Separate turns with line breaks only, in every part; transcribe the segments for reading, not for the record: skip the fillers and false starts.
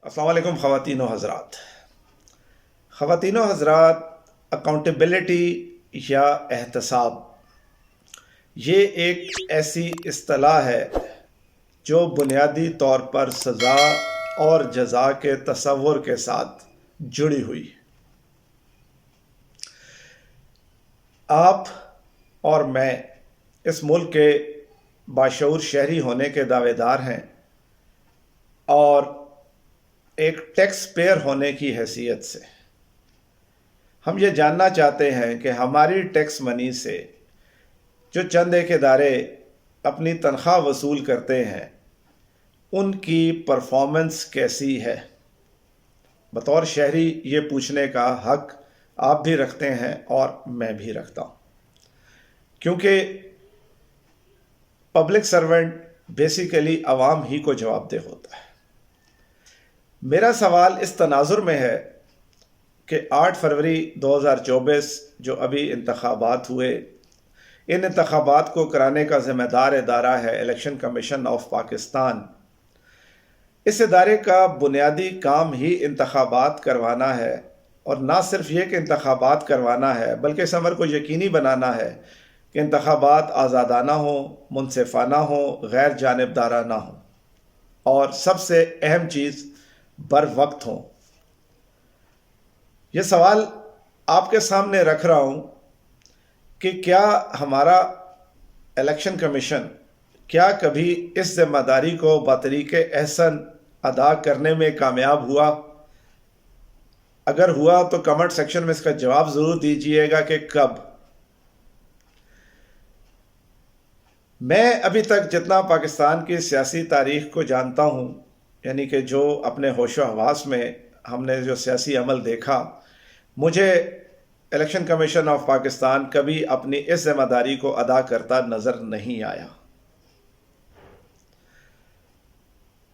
अस्सलाम वालेकुम ख़वातीन व हज़रात। ख़वातीन व हज़रात, अकाउंटेबिलिटी या एहतसाब ये एक ऐसी इस्तिलाह है जो बुनियादी तौर पर सज़ा और जज़ा के तसव्वुर के साथ जुड़ी हुई। आप और मैं इस मुल्क के बाशऊर शहरी होने के दावेदार हैं और एक टैक्स पेयर होने की हैसियत से हम ये जानना चाहते हैं कि हमारी टैक्स मनी से जो चंद एक इदारे अपनी तनख्वाह वसूल करते हैं उनकी परफॉर्मेंस कैसी है। बतौर शहरी ये पूछने का हक आप भी रखते हैं और मैं भी रखता हूँ, क्योंकि पब्लिक सर्वेंट बेसिकली आवाम ही को जवाबदेह होता है। मेरा सवाल इस तनाजुर में है कि 8 फरवरी 2024 जो अभी इंतखाबात हुए, इन इंतखाबात को कराने का ज़िम्मेदार इदारा है इलेक्शन कमीशन ऑफ पाकिस्तान। इस इदारे का बुनियादी काम ही इंतखाबात करवाना है, और ना सिर्फ ये कि इंतखाबात करवाना है बल्कि इस अमर को यकीनी बनाना है कि इंतखाबात आज़ादाना हो, मुनसिफाना हो, गैर जानिबदाराना हो, और सबसे अहम चीज़ बर वक्त हों। यह सवाल आपके सामने रख रहा हूं कि क्या हमारा इलेक्शन कमीशन क्या कभी इस जिम्मेदारी को बतरीके एहसन अदा करने में कामयाब हुआ? अगर हुआ तो कमेंट सेक्शन में इसका जवाब ज़रूर दीजिएगा कि कब। मैं अभी तक जितना पाकिस्तान की सियासी तारीख को जानता हूं, यानी कि जो अपने होशो हवास में हमने जो सियासी अमल देखा, मुझे इलेक्शन कमीशन ऑफ पाकिस्तान कभी अपनी इस जिम्मेदारी को अदा करता नज़र नहीं आया।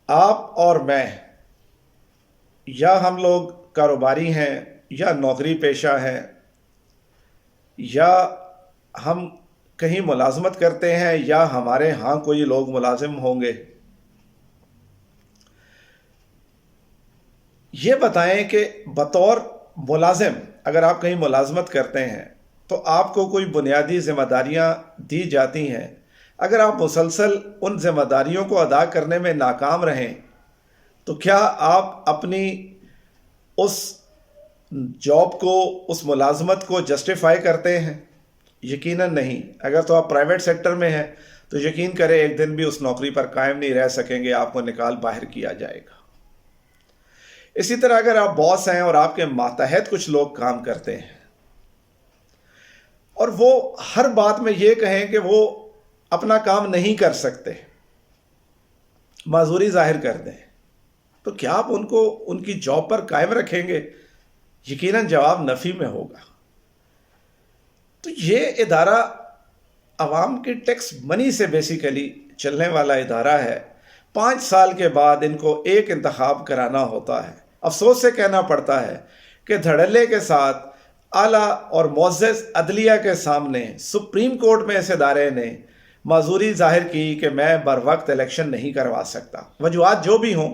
आप और मैं, या हम लोग कारोबारी हैं या नौकरी पेशा हैं, या हम कहीं मुलाजमत करते हैं, या हमारे यहाँ कोई लोग मुलाजिम होंगे, ये बताएं कि बतौर मुलाजिम अगर आप कहीं मुलाजमत करते हैं तो आपको कोई बुनियादी ज़िम्मेदारियां दी जाती हैं। अगर आप मुसलसल उन ज़िम्मेदारियों को अदा करने में नाकाम रहें तो क्या आप अपनी उस जॉब को, उस मुलाजमत को जस्टिफाई करते हैं? यकीनन नहीं। अगर तो आप प्राइवेट सेक्टर में हैं तो यकीन करें एक दिन भी उस नौकरी पर कायम नहीं रह सकेंगे, आपको निकाल बाहर किया जाएगा। इसी तरह अगर आप बॉस हैं और आपके मातहत कुछ लोग काम करते हैं और वो हर बात में ये कहें कि वो अपना काम नहीं कर सकते, माजूरी जाहिर कर दें, तो क्या आप उनको उनकी जॉब पर कायम रखेंगे? यकीनन जवाब नफी में होगा। तो ये इदारा अवाम की टैक्स मनी से बेसिकली चलने वाला इदारा है। 5 साल के बाद इनको एक इंतखाब कराना होता है। अफसोस से कहना पड़ता है कि धड़ल्ले के साथ आला और मुअज़्ज़ज़ अदलिया के सामने सुप्रीम कोर्ट में इस इदारे ने माजूरी जाहिर की कि मैं बर वक्त इलेक्शन नहीं करवा सकता। वजूहात जो भी हों,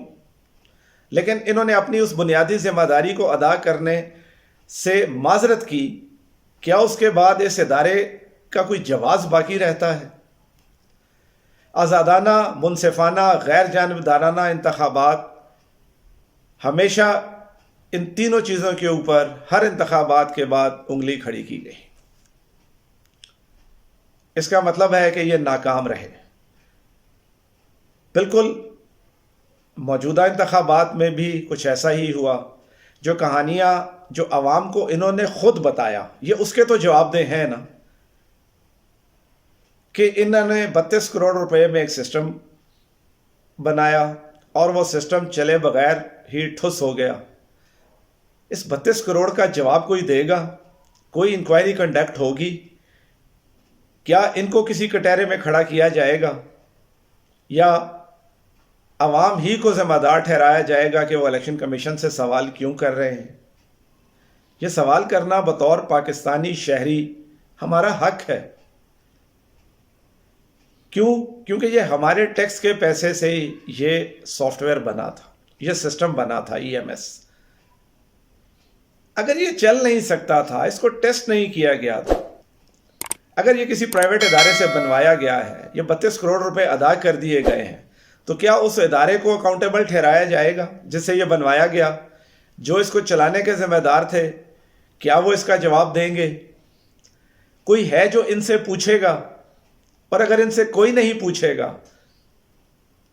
लेकिन इन्होंने अपनी उस बुनियादी जिम्मेदारी को अदा करने से माजरत की। क्या उसके बाद इस इदारे का कोई जवाज़ बाकी रहता है? आज़ादाना, मुनसिफाना, गैर जानिबदाराना इंतखाबात, हमेशा इन तीनों चीज़ों के ऊपर हर इंतखाबात के बाद उंगली खड़ी की गई। इसका मतलब है कि ये नाकाम रहे। बिल्कुल मौजूदा इंतखाबात में भी कुछ ऐसा ही हुआ। जो कहानियाँ जो आवाम को इन्होंने खुद बताया, ये उसके तो जवाबदेह हैं ना, कि इन्होंने 32 करोड़ रुपए में एक सिस्टम बनाया और वो सिस्टम चले बगैर ही ठुस हो गया। इस 32 करोड़ का जवाब कोई देगा? कोई इंक्वायरी कंडक्ट होगी? क्या इनको किसी कटहरे में खड़ा किया जाएगा, या अवाम ही को जिम्मेदार ठहराया जाएगा कि वो इलेक्शन कमीशन से सवाल क्यों कर रहे हैं? ये सवाल करना बतौर पाकिस्तानी शहरी हमारा हक है। क्यों? क्योंकि ये हमारे टैक्स के पैसे से ही ये सॉफ्टवेयर बना था, یہ سسٹم بنا تھا EMS. اگر یہ چل نہیں سکتا تھا، اس کو ٹیسٹ نہیں کیا گیا تھا، اگر یہ کسی پرائیویٹ ادارے سے بنوایا گیا ہے، یہ 32 کروڑ روپے ادا کر دیے گئے ہیں، تو کیا اس ادارے کو اکاؤنٹیبل ٹھہرایا جائے گا جس سے یہ بنوایا گیا؟ جو اس کو چلانے کے ذمہ دار تھے، کیا وہ اس کا جواب دیں گے؟ کوئی ہے جو ان سے پوچھے گا؟ اور اگر ان سے کوئی نہیں پوچھے گا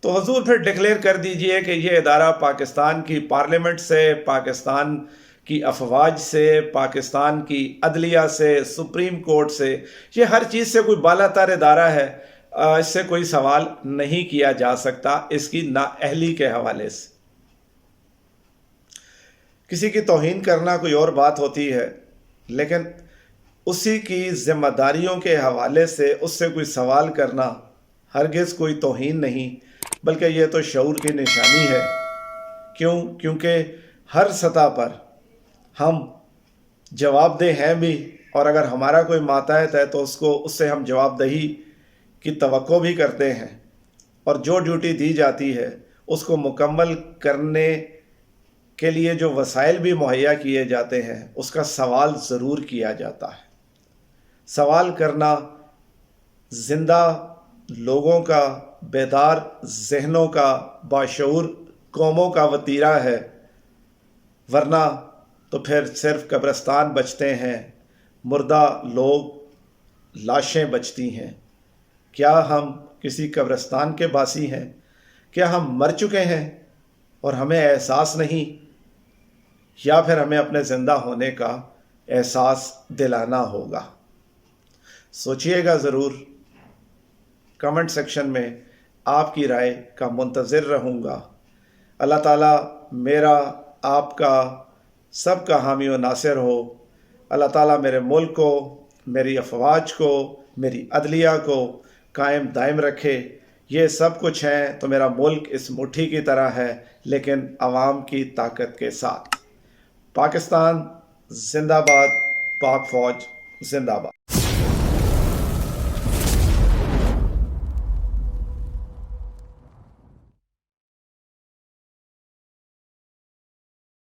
تو حضور پھر ڈکلیئر کر دیجئے کہ یہ ادارہ پاکستان کی پارلیمنٹ سے، پاکستان کی افواج سے، پاکستان کی عدلیہ سے، سپریم کورٹ سے، یہ ہر چیز سے کوئی بالا تر ادارہ ہے، اس سے کوئی سوال نہیں کیا جا سکتا اس کی نااہلی کے حوالے سے. کسی کی توہین کرنا کوئی اور بات ہوتی ہے، لیکن اسی کی ذمہ داریوں کے حوالے سے اس سے کوئی سوال کرنا ہرگز کوئی توہین نہیں، بلکہ یہ تو شعور کی نشانی ہے. کیونکہ ہر سطح پر ہم جواب دہ ہیں بھی، اور اگر ہمارا کوئی ماتحت ہے تو اس سے ہم جواب دہی کی توقع بھی کرتے ہیں، اور جو ڈیوٹی دی جاتی ہے اس کو مکمل کرنے کے لیے جو وسائل بھی مہیا کیے جاتے ہیں اس کا سوال ضرور کیا جاتا ہے. سوال کرنا زندہ لوگوں کا، بیدار ذہنوں کا، باشعور قوموں کا وتیرہ ہے، ورنہ تو پھر صرف قبرستان بچتے ہیں، مردہ لوگ، لاشیں بچتی ہیں. کیا ہم کسی قبرستان کے باسی ہیں؟ کیا ہم مر چکے ہیں اور ہمیں احساس نہیں؟ یا پھر ہمیں اپنے زندہ ہونے کا احساس دلانا ہوگا؟ سوچئے گا ضرور. کمنٹ سیکشن میں آپ کی رائے کا منتظر رہوں گا. اللہ تعالیٰ میرا، آپ کا، سب کا حامی و ناصر ہو. اللہ تعالیٰ میرے ملک کو، میری افواج کو، میری عدلیہ کو قائم دائم رکھے. یہ سب کچھ ہیں تو میرا ملک اس مٹھی کی طرح ہے، لیکن عوام کی طاقت کے ساتھ. پاکستان زندہ باد، پاک فوج زندہ باد.